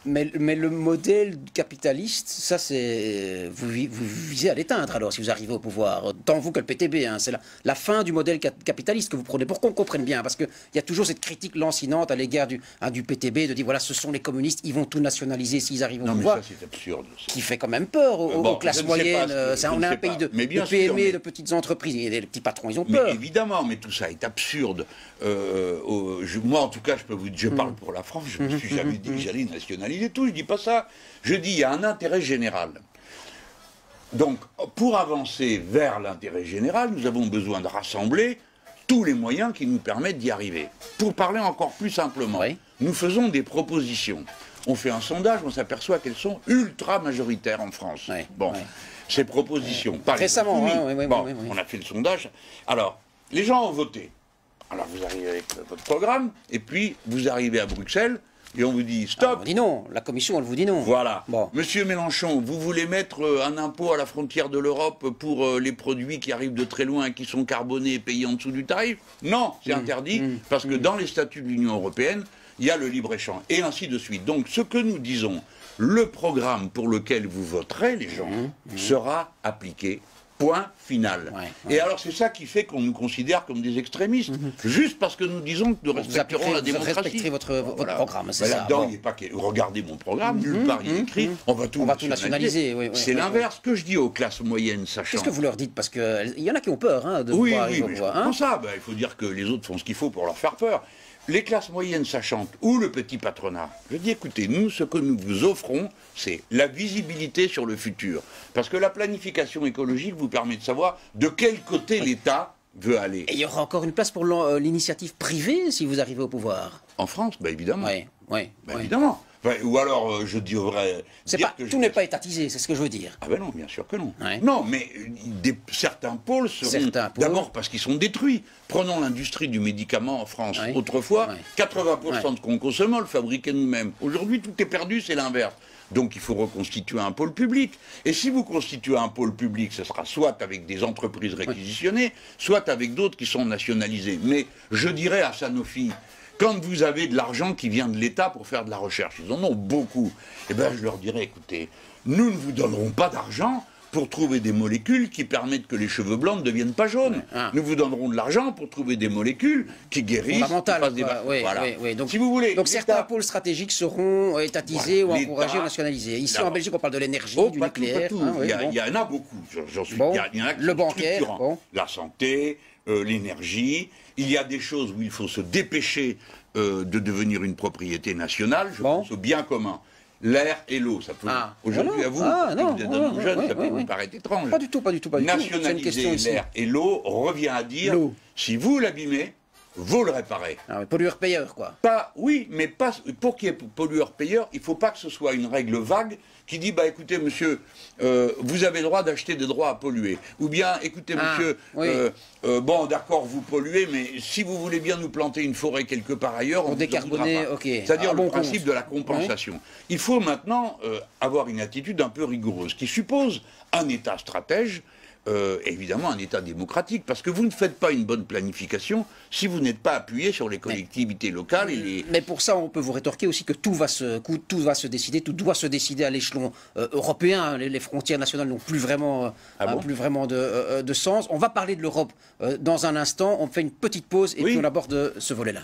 Mais le modèle capitaliste, ça c'est... Vous visez à l'éteindre alors si vous arrivez au pouvoir. Tant vous que le PTB, hein. C'est la fin du modèle capitaliste que vous prenez. Pour qu'on comprenne bien, parce qu'il y a toujours cette critique lancinante à l'égard du PTB, de dire voilà, ce sont les communistes, ils vont tout nationaliser s'ils arrivent au pouvoir. Non mais ça c'est absurde. Qui fait quand même peur aux classes moyennes. On est un pays de PME, de petites entreprises. Et les petits patrons, ils ont peur. Mais évidemment, mais tout ça est absurde. Moi en tout cas, je parle pour la France, je ne me suis jamais dit que j'allais nationaliser tout, je dis pas ça. Je dis il y a un intérêt général. Donc, pour avancer vers l'intérêt général, nous avons besoin de rassembler tous les moyens qui nous permettent d'y arriver. Pour parler encore plus simplement, nous faisons des propositions. On fait un sondage, on s'aperçoit qu'elles sont ultra majoritaires en France. Ces propositions, pas récemment, on a fait le sondage. Alors, les gens ont voté. Alors, vous arrivez avec votre programme, et puis vous arrivez à Bruxelles, et on vous dit stop. On vous dit non, la commission elle vous dit non. Voilà. Monsieur Mélenchon, vous voulez mettre un impôt à la frontière de l'Europe pour les produits qui arrivent de très loin et qui sont carbonés et payés en dessous du tarif? Non, c'est interdit, parce que dans les statuts de l'Union européenne, il y a le libre-échange, et ainsi de suite. Donc ce que nous disons, le programme pour lequel vous voterez, les gens, sera appliqué. Point final. Et alors c'est ça qui fait qu'on nous considère comme des extrémistes, juste parce que nous disons que nous respecterons la démocratie. Vous respecterez votre programme, c'est ça. Là-dedans, il n'est pas regardez mon programme, nulle part il est écrit, on va tout nationaliser. C'est l'inverse que je dis aux classes moyennes sachantes. Qu'est-ce que vous leur dites? Parce qu'il y en a qui ont peur de pouvoir arriver au pouvoir. Comment ça? Il faut dire que les autres font ce qu'il faut pour leur faire peur. Les classes moyennes sachantes ou le petit patronat, je dis écoutez, nous, ce que nous vous offrons, c'est la visibilité sur le futur. Parce que la planification écologique vous permet de savoir de quel côté l'État veut aller. Et il y aura encore une place pour l'initiative privée si vous arrivez au pouvoir? En France, évidemment. Oui. Évidemment. Ou alors, je dirais... Tout n'est pas étatisé, c'est ce que je veux dire. Ah ben non, bien sûr que non. Non, mais certains pôles seront... D'abord parce qu'ils sont détruits. Prenons l'industrie du médicament en France. Autrefois, 80% de qu'on consommait, on le fabriquait nous-mêmes. Aujourd'hui, tout est perdu, c'est l'inverse. Donc il faut reconstituer un pôle public. Et si vous constituez un pôle public, ce sera soit avec des entreprises réquisitionnées, soit avec d'autres qui sont nationalisées. Mais je dirais à Sanofi... Quand vous avez de l'argent qui vient de l'État pour faire de la recherche, ils en ont beaucoup, eh bien je leur dirais, écoutez, nous ne vous donnerons pas d'argent pour trouver des molécules qui permettent que les cheveux blancs ne deviennent pas jaunes. Nous vous donnerons de l'argent pour trouver des molécules qui guérissent, Donc, si vous voulez, donc certains pôles stratégiques seront étatisés ou encouragés ou nationalisés. Ici en Belgique, on parle de l'énergie, du nucléaire. Il y en a beaucoup. Il y en a le bancaire, la santé, l'énergie. Il y a des choses où il faut se dépêcher de devenir une propriété nationale. Je pense au bien commun. L'air et l'eau, ça peut... Aujourd'hui, à vous, vous êtes un homme jeune, ça peut vous paraître étrange. Pas du tout. Nationaliser l'air et l'eau revient à dire, si vous l'abîmez, vous le réparez. Pollueur-payeur, quoi. Oui, mais pas, pour qu'il y ait pollueur-payeur, il ne faut pas que ce soit une règle vague qui dit, écoutez, monsieur, vous avez le droit d'acheter des droits à polluer. Ou bien, écoutez, monsieur, bon, d'accord, vous polluez, mais si vous voulez bien nous planter une forêt quelque part ailleurs, on décarboner, c'est-à-dire le principe de la compensation. Il faut maintenant avoir une attitude un peu rigoureuse, qui suppose un État stratège, évidemment un État démocratique, parce que vous ne faites pas une bonne planification si vous n'êtes pas appuyé sur les collectivités locales et les... Mais pour ça, on peut vous rétorquer aussi que tout va se décider, tout doit se décider à l'échelon européen. Les frontières nationales n'ont plus vraiment, de sens. On va parler de l'Europe dans un instant. On fait une petite pause et puis on aborde ce volet-là.